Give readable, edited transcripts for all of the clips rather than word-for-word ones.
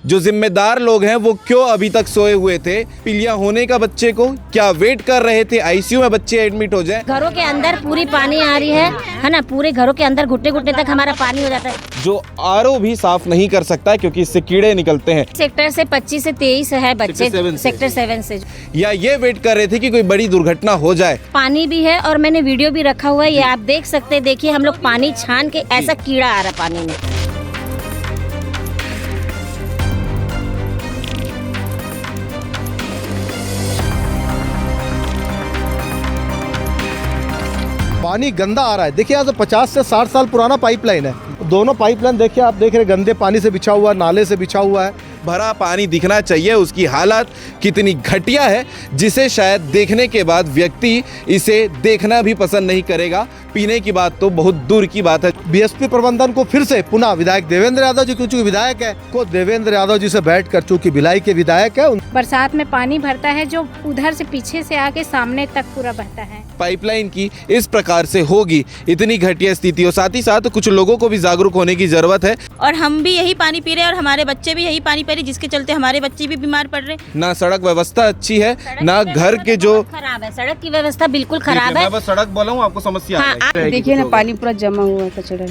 जो जिम्मेदार लोग हैं वो क्यों अभी तक सोए हुए थे? पीलिया होने का बच्चे को क्या वेट कर रहे थे आईसीयू में बच्चे एडमिट हो जाए? घरों के अंदर पूरी पानी आ रही है ना, पूरे घरों के अंदर घुटने घुटने तक हमारा पानी हो जाता है। जो आरओ भी साफ नहीं कर सकता है क्योंकि इससे कीड़े निकलते हैं। सेक्टर से 25 से 23 है बच्चे, सेक्टर 7 से। या ये वेट कर रहे थे कि कोई बड़ी दुर्घटना हो जाए। पानी भी है और मैंने वीडियो भी रखा हुआ है, ये आप देख सकते हैं। देखिए हम लोग पानी छान के, ऐसा कीड़ा आ रहा है पानी में। पानी गंदा आ रहा है। देखिए यहाँ से 50 से 60 साल पुराना पाइपलाइन है। दोनों पाइपलाइन देखिए, आप देख रहे गंदे पानी से बिछा हुआ है, नाले से बिछा हुआ है। भरा पानी दिखना चाहिए, उसकी हालत कितनी घटिया है जिसे शायद देखने के बाद व्यक्ति इसे देखना भी पसंद नहीं करेगा। पीने की बात तो बहुत दूर की बात है। बीएसपी प्रबंधन को फिर से पुनः विधायक देवेंद्र यादव जी, क्योंकि विधायक है, को देवेंद्र यादव जी से बैठकर, चूंकि भिलाई के विधायक है। बरसात में पानी भरता है जो उधर से पीछे से आके सामने तक पूरा बहता है। पाइपलाइन की इस प्रकार से होगी इतनी घटिया स्थिति हो, साथ ही साथ कुछ लोगों को भी जागरूक होने की जरूरत है। और हम भी यही पानी पी रहे हैं और हमारे बच्चे भी यही पानी पी रहे हैं, जिसके चलते हमारे बच्चे भी बीमार पड़ रहे हैं। ना सड़क व्यवस्था अच्छी है, ना घर के जो खराब है, सड़क की व्यवस्था बिल्कुल खराब है। मैं बस सड़क बोला हूँ, आपको समस्या देखिए ना, पानी पूरा जमा हुआ है, कचड़ा।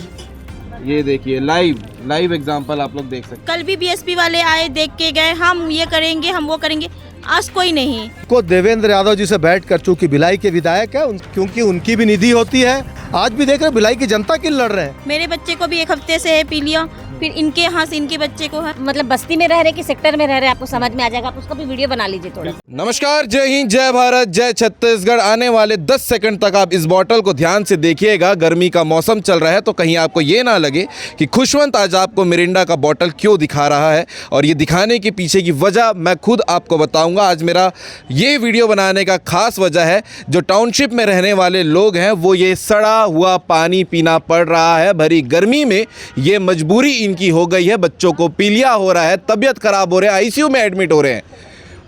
ये देखिए लाइव एग्जांपल आप लोग देख सकते कल भी बीएसपी वाले आए, देख के गए, हम ये करेंगे, हम वो करेंगे। आज कोई नहीं। को देवेंद्र यादव जी से बैठकर, चूंकि भिलाई के विधायक है, क्योंकि उनकी भी निधि होती है। आज भी देख रहे भिलाई की जनता किन लड़ रहे हैं। मेरे बच्चे को भी 1 हफ्ते से है पीलिया, फिर इनके यहाँ से इनके बच्चे को है। मतलब बस्ती में रह रहे कि सेक्टर में रह रहे, आपको समझ में आ जाएगा। आप उसका भी वीडियो बना लीजिए थोड़ा। नमस्कार, जय हिंद, जय भारत, जय छत्तीसगढ़। आने वाले 10 सेकंड तक आप इस बॉटल को ध्यान से देखिएगा। गर्मी का मौसम चल रहा है तो कहीं आपको ये ना लगे कि खुशवंत आज आपको मिरिंडा का बॉटल क्यों दिखा रहा है, और ये दिखाने के पीछे की वजह मैं खुद आपको बताऊंगा। आज मेरा ये वीडियो बनाने का खास वजह है, जो टाउनशिप में रहने वाले लोग हैं वो ये सड़ा हुआ पानी पीना पड़ रहा है। भरी गर्मी में ये मजबूरी इनकी हो गई है। बच्चों को पीलिया हो रहा है, तबीयत खराब हो रहा है, आईसीयू में एडमिट हो रहे हैं।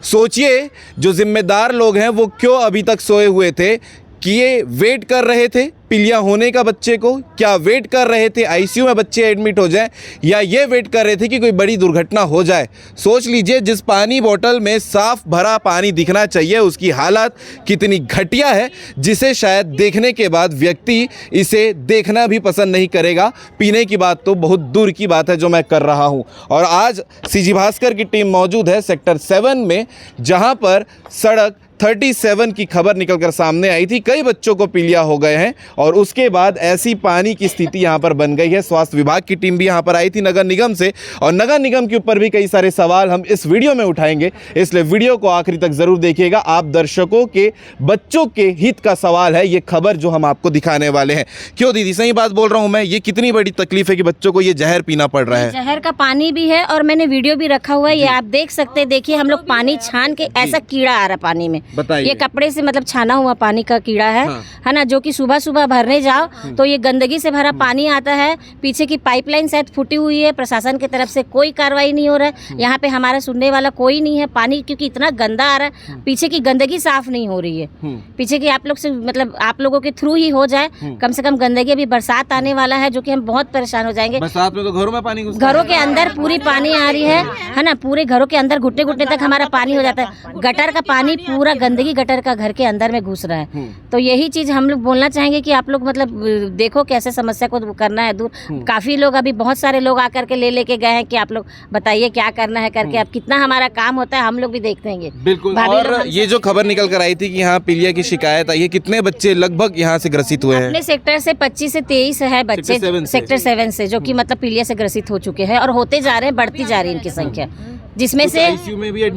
सोचिए, जो जिम्मेदार लोग हैं वो क्यों अभी तक सोए हुए थे? कि ये वेट कर रहे थे पीलिया होने का बच्चे को? क्या वेट कर रहे थे आईसीयू में बच्चे एडमिट हो जाए? या ये वेट कर रहे थे कि कोई बड़ी दुर्घटना हो जाए? सोच लीजिए, जिस पानी बोतल में साफ भरा पानी दिखना चाहिए उसकी हालत कितनी घटिया है जिसे शायद देखने के बाद व्यक्ति इसे देखना भी पसंद नहीं करेगा। पीने की बात तो बहुत दूर की बात है जो मैं कर रहा हूँ। और आज सीजी भास्कर की टीम मौजूद है सेक्टर 7 में, जहाँ पर सड़क 37 की खबर निकलकर सामने आई थी। कई बच्चों को पीलिया हो गए हैं और उसके बाद ऐसी पानी की स्थिति यहाँ पर बन गई है। स्वास्थ्य विभाग की टीम भी यहाँ पर आई थी नगर निगम से, और नगर निगम के ऊपर भी कई सारे सवाल हम इस वीडियो में उठाएंगे, इसलिए वीडियो को आखिरी तक जरूर देखिएगा। आप दर्शकों के बच्चों के हित का सवाल है ये खबर जो हम आपको दिखाने वाले हैं। क्यों दीदी, सही बात बोल रहा हूँ मैं? ये कितनी बड़ी तकलीफ है कि बच्चों को ये जहर पीना पड़ रहा है। जहर का पानी भी है और मैंने वीडियो भी रखा हुआ है, ये आप देख सकते हैं। देखिए हम लोग पानी छान के, ऐसा कीड़ा आ रहा पानी में। बताइए। ये कपड़े से मतलब छाना हुआ पानी का कीड़ा है। हाँ। है ना, जो कि सुबह सुबह भरने जाओ तो ये गंदगी से भरा पानी आता है। पीछे की पाइपलाइन शायद फूटी हुई है, प्रशासन की तरफ से कोई कार्रवाई नहीं हो रहा है। यहाँ पे हमारा सुनने वाला कोई नहीं है। पानी क्योंकि इतना गंदा आ रहा है, पीछे की गंदगी साफ नहीं हो रही है। पीछे की आप लोग से, मतलब आप लोगों के थ्रू ही हो जाए कम से कम गंदगी। अभी बरसात आने वाला है जो कि हम बहुत परेशान हो जाएंगे। बरसात में तो घरों में पानी घरों के अंदर पूरी पानी आ रही है ना, पूरे घरों के अंदर घुटने घुटने तक हमारा पानी हो जाता है। गटर का पानी पूरा गंदगी गटर का घर के अंदर में घुस रहा है। तो यही चीज हम लोग बोलना चाहेंगे कि आप लोग मतलब देखो कैसे समस्या को करना है दूर। काफी लोग, अभी बहुत सारे लोग आकर के लेके गए हैं कि आप लोग बताइए क्या करना है करके। अब कितना हमारा काम होता है हम लोग भी देखते हैं। बिल्कुल। और ये जो खबर निकल कर आई थी कि यहाँ पीलिया की शिकायत आई है, कितने बच्चे लगभग यहाँ से ग्रसित हुए हैं? अपने सेक्टर से 25 से 23 है बच्चे, सेक्टर 7 से, जो कि मतलब पीलिया से ग्रसित हो चुके हैं और होते जा रहे हैं, बढ़ती जा रही है इनकी संख्या। जिसमें से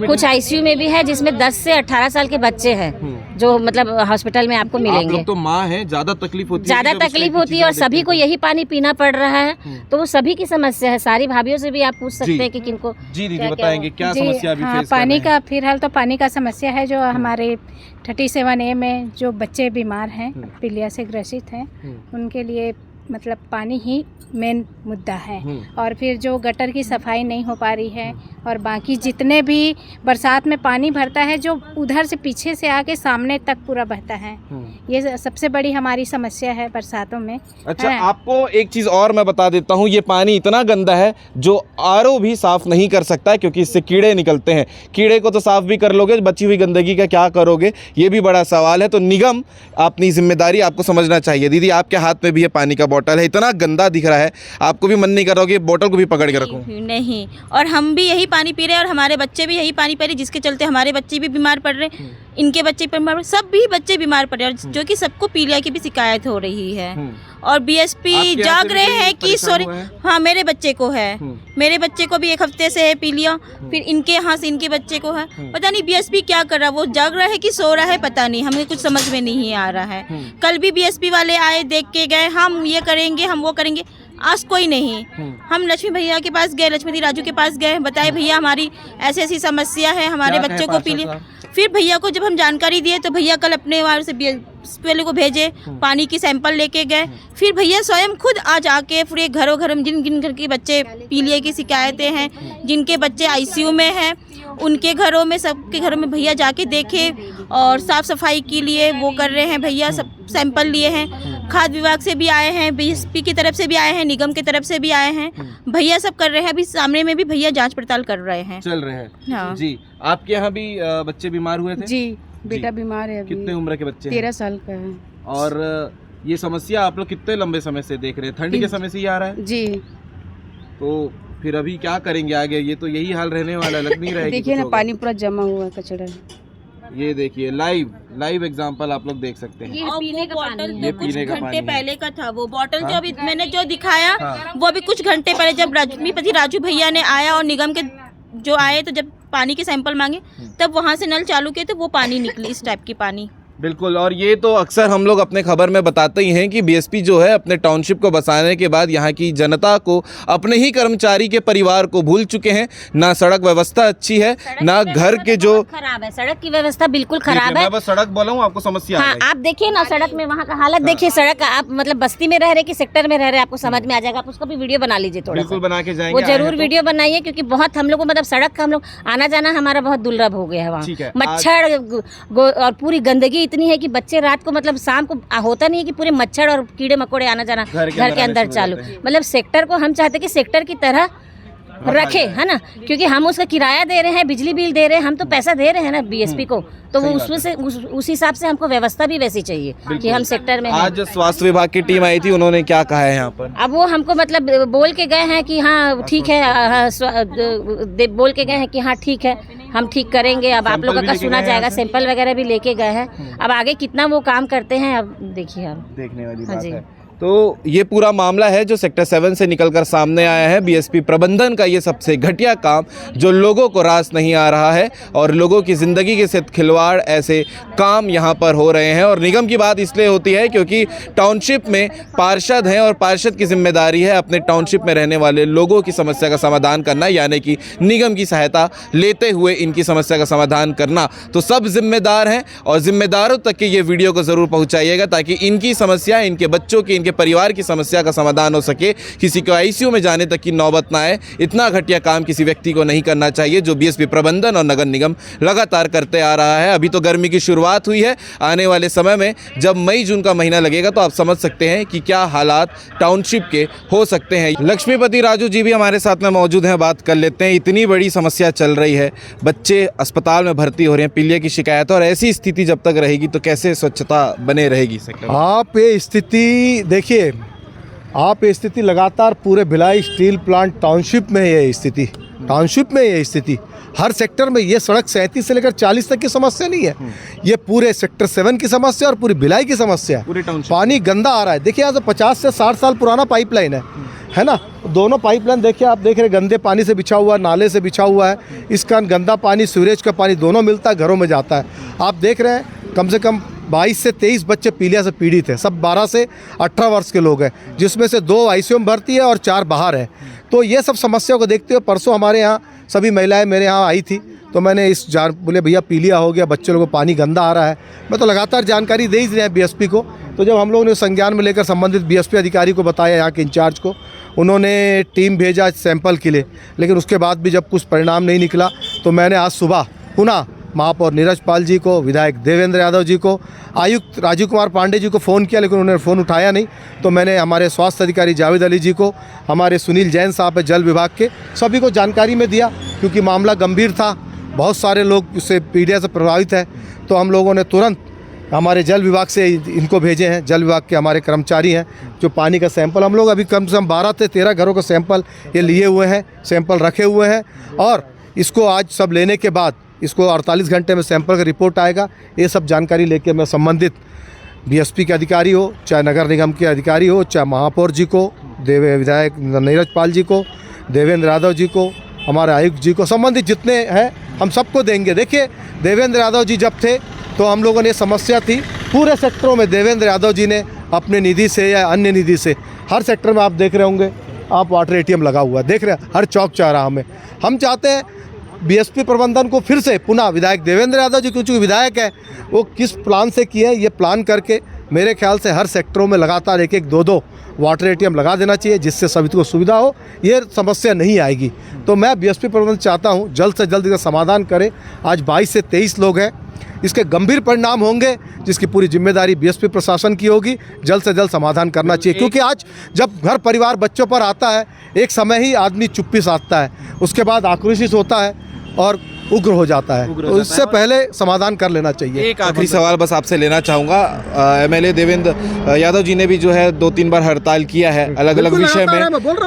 कुछ आईसीयू में भी है, जिसमें 10 से 18 साल के बच्चे हैं जो मतलब हॉस्पिटल में आपको मिलेंगे। आप लोग तो माँ हैं, ज्यादा तकलीफ होती है। ज्यादा तकलीफ होती है और सभी को यही पानी पीना पड़ रहा है, तो वो सभी की समस्या है। सारी भाभीियों से भी आप पूछ सकते हैं कि किनको। जी दीदी, बताएंगे क्या समस्या अभी फेस कर पानी रहे हैं? का फिलहाल तो पानी का समस्या है। जो हमारे 37A में जो बच्चे बीमार हैं, पीलिया से ग्रसित हैं, उनके लिए मतलब पानी ही मेन मुद्दा है। और फिर जो गटर की सफाई नहीं हो पा रही है, और बाकी जितने भी बरसात में पानी भरता है जो उधर से पीछे से आके सामने तक पूरा बहता है। ये सबसे बड़ी हमारी समस्या है बरसातों में। अच्छा, है। आपको एक चीज़ और मैं बता देता हूँ, ये पानी इतना गंदा है जो आरओ भी साफ़ नहीं कर सकता है, क्योंकि इससे कीड़े निकलते हैं। कीड़े को तो साफ़ भी कर लोगे, बची हुई गंदगी का क्या करोगे, ये भी बड़ा सवाल है। तो निगम अपनी जिम्मेदारी आपको समझना चाहिए। दीदी, आपके हाथ में भी ये पानी का बोतल है, इतना गंदा दिख रहा है, आपको भी मन नहीं कर रहा कि बोतल को भी पकड़ के रखूं? नहीं, और हम भी यही पानी पी रहे हैं और हमारे बच्चे भी यही पानी पी रहे हैं, जिसके चलते हमारे बच्चे भी बीमार पड़ रहे हैं, इनके बच्चे बीमार, सब भी बच्चे बीमार पड़ रहे हैं, जो कि सबको पीलिया की भी शिकायत हो रही है। और बीएसपी जाग रहे हैं कि सॉरी, हाँ मेरे बच्चे को है, मेरे बच्चे को भी एक हफ्ते से है पीलिया, फिर इनके यहाँ से इनके बच्चे को है। पता नहीं बीएसपी क्या कर रहा है, वो जाग रहा है कि सो रहा है, पता नहीं, हमें कुछ समझ में नहीं आ रहा है। कल भी बीएसपी वाले आए, देख के गए, हम ये करेंगे, हम वो करेंगे, आज कोई नहीं। हम लक्ष्मी भैया के पास गए, लक्ष्मीपति राजू के पास गए, बताए भैया हमारी ऐसी ऐसी समस्या है, हमारे बच्चों को पीलिया। फिर भैया को जब हम जानकारी दिए तो भैया कल अपने वहाँ से बीएसपी को भेजे, पानी की सैंपल लेके गए। फिर भैया स्वयं खुद आज आके पूरे घरों घर जिन जिन घर के बच्चे पीलिया की शिकायतें हैं, जिनके बच्चे आईसीयू में हैं, उनके घरों में, सबके घरों में भैया जाके देखे और साफ़ सफाई के लिए वो कर रहे हैं। भैया सब सैंपल लिए हैं, खाद्य विभाग से भी आए हैं, बीएसपी की तरफ से भी आए हैं, निगम की तरफ से भी आए हैं, भैया सब कर रहे हैं। अभी सामने में भी भैया जांच पड़ताल कर रहे हैं, चल रहे हैं। हाँ जी, आपके यहाँ भी बच्चे बीमार हुए थे? जी, बेटा बीमार है अभी। कितने उम्र के बच्चे हैं? 13 साल का है। और ये समस्या आप लोग कितने लंबे समय से देख रहे हैं? ठंड के समय से ही आ रहा है? जी, तो फिर अभी क्या करेंगे आगे? ये तो यही हाल रहने वाला, लग नहीं रहा है? देखिए ना, पानी पूरा जमा हुआ है, कचड़ा। ये देखिए, लाइव एग्जांपल आप लोग देख सकते हैं। और पीने का बॉटल पानी ये तो कुछ पीने का घंटे पानी है। पहले का था वो बॉटल, जो अभी मैंने जो दिखाया वो अभी कुछ घंटे पहले, जब लक्ष्मीपति राजू भैया ने आया और निगम के जो आए, तो जब पानी के सैंपल मांगे तब वहाँ से नल चालू किए तो वो पानी निकली, इस टाइप की पानी। बिल्कुल, और ये तो अक्सर हम लोग अपने खबर में बताते ही हैं कि बीएसपी जो है अपने टाउनशिप को बसाने के बाद यहाँ की जनता को, अपने ही कर्मचारी के परिवार को भूल चुके हैं। ना सड़क व्यवस्था अच्छी है, ना घर के जो खराब है, सड़क की व्यवस्था बिल्कुल खराब है। मैं बस सड़क बोला हूँ, आपको समस्या हाँ, आप देखिए ना सड़क में वहाँ का हालत देखिए। सड़क आप मतलब बस्ती में रह रहे कि सेक्टर में रह रहे, आपको समझ में आ जाएगा। आप उसका भी वीडियो बना लीजिए थोड़ा बिल्कुल सा। बना के जाएंगे, वो जरूर आए हैं वीडियो बनाइए, क्योंकि बहुत हम लोग को मतलब सड़क का हम लोग आना जाना हमारा बहुत दुर्लभ हो गया है। ठीक है, वहाँ मच्छर और पूरी गंदगी इतनी है कि बच्चे रात को मतलब शाम को होता नहीं है कि पूरे मच्छर और कीड़े मकोड़े आना जाना घर के अंदर चालू। मतलब सेक्टर को हम चाहते कि सेक्टर की तरह रखे, है ना, क्योंकि हम उसका किराया दे रहे हैं, बिजली बिल दे रहे हैं, हम तो पैसा दे रहे हैं ना बीएसपी को, तो वो उसमें से उस हिसाब से हमको व्यवस्था भी वैसी चाहिए कि हम सेक्टर में। आज स्वास्थ्य विभाग की टीम आई थी, उन्होंने क्या कहा है यहाँ पर? अब वो हमको मतलब बोल के गए हैं कि हाँ ठीक है, बोल के गए हैं कि हाँ ठीक है, हम ठीक करेंगे। अब आप लोगों का सुना जाएगा, सैंपल वगैरह भी लेके गए हैं। अब आगे कितना वो काम करते हैं, अब देखिए, आप देखने वाली हाँ बात जी। है। तो ये पूरा मामला है जो सेक्टर 7 से निकलकर सामने आया है। बीएसपी प्रबंधन का ये सबसे घटिया काम जो लोगों को रास नहीं आ रहा है, और लोगों की ज़िंदगी के साथ खिलवाड़ ऐसे काम यहाँ पर हो रहे हैं। और निगम की बात इसलिए होती है क्योंकि टाउनशिप में पार्षद हैं, और पार्षद की जिम्मेदारी है अपने टाउनशिप में रहने वाले लोगों की समस्या का समाधान करना, यानी कि निगम की सहायता लेते हुए इनकी समस्या का समाधान करना। तो सब जिम्मेदार हैं, और जिम्मेदारों तक की ये वीडियो को ज़रूर पहुँचाइएगा, ताकि इनकी समस्या, इनके बच्चों की, इनके परिवार की समस्या का समाधान हो सके, किसी को आईसीयू में जाने तक की नौबत ना आए। इतना घटिया काम किसी व्यक्ति को नहीं करना चाहिए, जो बीएसपी प्रबंधन और नगर निगम लगातार करते आ रहा है। अभी तो गर्मी की शुरुआत हुई है, आने वाले समय में जब मई जून का महीना लगेगा तो आप समझ सकते हैं कि क्या हालात टाउनशिप के हो सकते हैं। लक्ष्मीपति राजू जी भी हमारे साथ में मौजूद हैं, बात कर लेते हैं। इतनी बड़ी समस्या चल रही है, बच्चे अस्पताल में भर्ती हो रहे हैं, पीलिया की शिकायत, और ऐसी स्थिति जब तक रहेगी तो कैसे स्वच्छता बने रहेगी सेक्टर में? आप ये स्थिति देखिए, आप ये स्थिति लगातार पूरे भिलाई स्टील प्लांट टाउनशिप में ये स्थिति, टाउनशिप में ये स्थिति, हर सेक्टर में ये सड़क 37 से लेकर 40 तक की समस्या नहीं है, ये पूरे सेक्टर 7 की समस्या और पूरी भिलाई की समस्या है। पूरे टाउनशिप पानी गंदा आ रहा है। देखिए, यहाँ से 50 से 60 साल पुराना पाइपलाइन है ना। दोनों पाइपलाइन देखिए, आप देख रहे हैं, गंदे पानी से बिछा हुआ है, नाले से बिछा हुआ है। इसका गंदा पानी, सीवरेज का पानी दोनों मिलता है, घरों में जाता है। आप देख रहे हैं, कम से कम 22 से 23 बच्चे पीलिया से पीड़ित हैं। सब 12 से 18 वर्ष के लोग हैं, जिसमें से 2 आईसीयू में भर्ती है और 4 बाहर हैं। तो ये सब समस्या को देखते हुए परसों हमारे यहाँ सभी महिलाएं मेरे यहाँ आई थी, तो मैंने बोले भैया पीलिया हो गया, बच्चे लोगों को पानी गंदा आ रहा है। मैं तो लगातार जानकारी दे ही रहे हैं बीएसपी को, तो जब हम लोगों ने संज्ञान में लेकर संबंधित बीएसपी अधिकारी को बताया, यहाँ के इंचार्ज को, उन्होंने टीम भेजा सैंपल के लिए, लेकिन उसके बाद भी जब कुछ परिणाम नहीं निकला तो मैंने आज सुबह पुनः महापौर नीरज पाल जी को, विधायक देवेंद्र यादव जी को, आयुक्त राजीव कुमार पांडे जी को फ़ोन किया, लेकिन उन्होंने फ़ोन उठाया नहीं। तो मैंने हमारे स्वास्थ्य अधिकारी जावेद अली जी को, हमारे सुनील जैन साहब है जल विभाग के, सभी को जानकारी में दिया, क्योंकि मामला गंभीर था, बहुत सारे लोग इससे पीड़ित से प्रभावित है। तो हम लोगों ने तुरंत हमारे जल विभाग से इनको भेजे हैं, जल विभाग के हमारे कर्मचारी हैं, जो पानी का सैंपल हम लोग अभी कम से कम 12 से 13 घरों का सैंपल ये लिए हुए हैं, सैंपल रखे हुए हैं, और इसको आज सब लेने के बाद इसको 48 घंटे में सैंपल का रिपोर्ट आएगा। ये सब जानकारी लेके मैं संबंधित बीएसपी के अधिकारी हो, चाहे नगर निगम के अधिकारी हो, चाहे महापौर जी को, विधायक नीरज पाल जी को, देवेंद्र यादव जी को, हमारे आयुक्त जी को, संबंधित जितने हैं हम सबको देंगे। देखिए, देवेंद्र यादव जी जब थे तो हम लोगों ने समस्या थी पूरे सेक्टरों में, देवेंद्र यादव जी ने अपने निधि से या अन्य निधि से हर सेक्टर में, आप देख रहे होंगे, आप वाटर एटीएम लगा हुआ है, देख रहे हैं हर चौक चौराहा में। हम चाहते हैं बीएसपी प्रबंधन को फिर से पुनः, विधायक देवेंद्र यादव जी क्योंकि विधायक है, वो किस प्लान से किए हैं, ये प्लान करके मेरे ख्याल से हर सेक्टरों में लगातार 1-1, 2-2 वाटर एटीएम लगा देना चाहिए, जिससे सभी को सुविधा हो, ये समस्या नहीं आएगी। तो मैं बीएसपी प्रबंधन चाहता हूँ जल्द से जल्द इसका समाधान करें। आज 22 से 23 लोग हैं, इसके गंभीर परिणाम होंगे, जिसकी पूरी जिम्मेदारी बीएसपी प्रशासन की होगी। जल्द से जल्द समाधान करना चाहिए, क्योंकि आज जब घर परिवार बच्चों पर आता है, एक समय ही आदमी चुप्पी साधता है, उसके बाद आक्रोशित होता है और उग्र हो जाता है। तो इससे पहले समाधान कर लेना चाहिए। एक आखिरी सवाल बस आपसे लेना चाहूँगा, एमएलए देवेंद्र यादव जी ने भी जो है 2-3 बार हड़ताल किया है अलग अलग विषय में,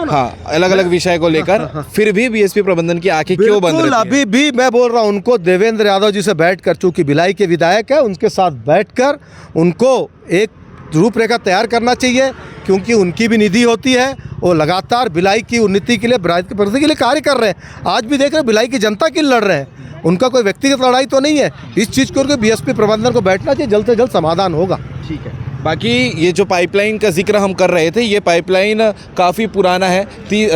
हाँ, अलग अलग विषय को लेकर, फिर भी बीएसपी प्रबंधन की आंखें क्यों बंद रहती हैं? अभी भी मैं बोल रहा हूँ, उनको देवेंद्र यादव जी से बैठकर, चूंकि भिलाई के विधायक है, उनके साथ बैठकर उनको एक रूपरेखा तैयार करना चाहिए, क्योंकि उनकी भी निधि होती है, वो लगातार भिलाई की उन्नति के लिए, भिलाई की प्रगति के लिए कार्य कर रहे हैं। आज भी देख रहे हैं भिलाई की जनता के लिए लड़ रहे हैं, उनका कोई व्यक्तिगत लड़ाई तो नहीं है। इस चीज़ को बीएसपी प्रबंधन को बैठना चाहिए, जल्द से जल्द समाधान होगा। ठीक है। बाकी ये जो पाइपलाइन का जिक्र हम कर रहे थे, ये पाइपलाइन काफ़ी पुराना है,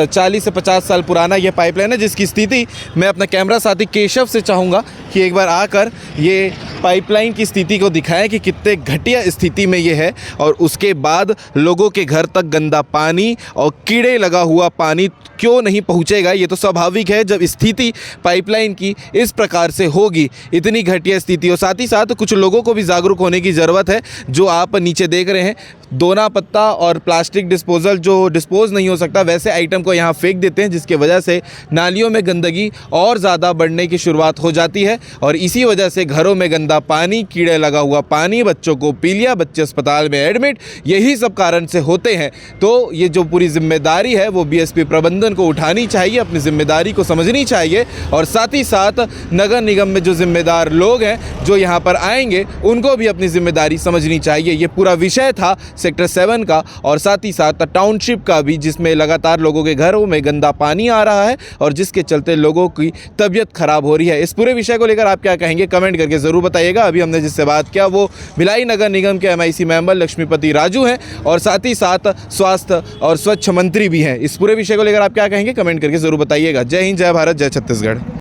40 से 50 साल पुराना ये पाइपलाइन है, जिसकी स्थिति मैं अपना कैमरा साथी केशव से चाहूँगा कि एक बार आकर ये पाइपलाइन की स्थिति को दिखाएं कि कितने घटिया स्थिति में ये है, और उसके बाद लोगों के घर तक गंदा पानी और कीड़े लगा हुआ पानी क्यों नहीं पहुंचेगा। ये तो स्वाभाविक है जब स्थिति पाइपलाइन की इस प्रकार से होगी, इतनी घटिया स्थिति। और साथ ही साथ कुछ लोगों को भी जागरूक होने की ज़रूरत है। जो आप नीचे देख रहे हैं, दोना पत्ता और प्लास्टिक डिस्पोजल जो डिस्पोज नहीं हो सकता, वैसे आइटम को यहाँ फेंक देते हैं, जिसके वजह से नालियों में गंदगी और ज़्यादा बढ़ने की शुरुआत हो जाती है, और इसी वजह से घरों में गंदा पानी, कीड़े लगा हुआ पानी, बच्चों को पीलिया, बच्चे अस्पताल में एडमिट, यही सब कारण से होते हैं। तो ये जो पूरी जिम्मेदारी है वो बीएसपी प्रबंधन को उठानी चाहिए, अपनी जिम्मेदारी को समझनी चाहिए, और साथ ही साथ नगर निगम में जो जिम्मेदार लोग हैं जो यहाँ पर आएंगे, उनको भी अपनी जिम्मेदारी समझनी चाहिए। ये पूरा विषय था सेक्टर 7 का, और साथ ही साथ टाउनशिप का भी, जिसमें लगातार लोगों के घरों में गंदा पानी आ रहा है और जिसके चलते लोगों की तबीयत खराब हो रही है। इस पूरे विषय को लेकर आप क्या कहेंगे, कमेंट करके ज़रूर बताइएगा। अभी हमने जिससे बात किया वो भिलाई नगर निगम के MIC मेंबर लक्ष्मीपति राजू हैं, और साथ ही साथ स्वास्थ्य और स्वच्छ मंत्री भी हैं। इस पूरे विषय को लेकर आप क्या कहेंगे, कमेंट करके ज़रूर बताइएगा। जय हिंद, जय भारत, जय छत्तीसगढ़।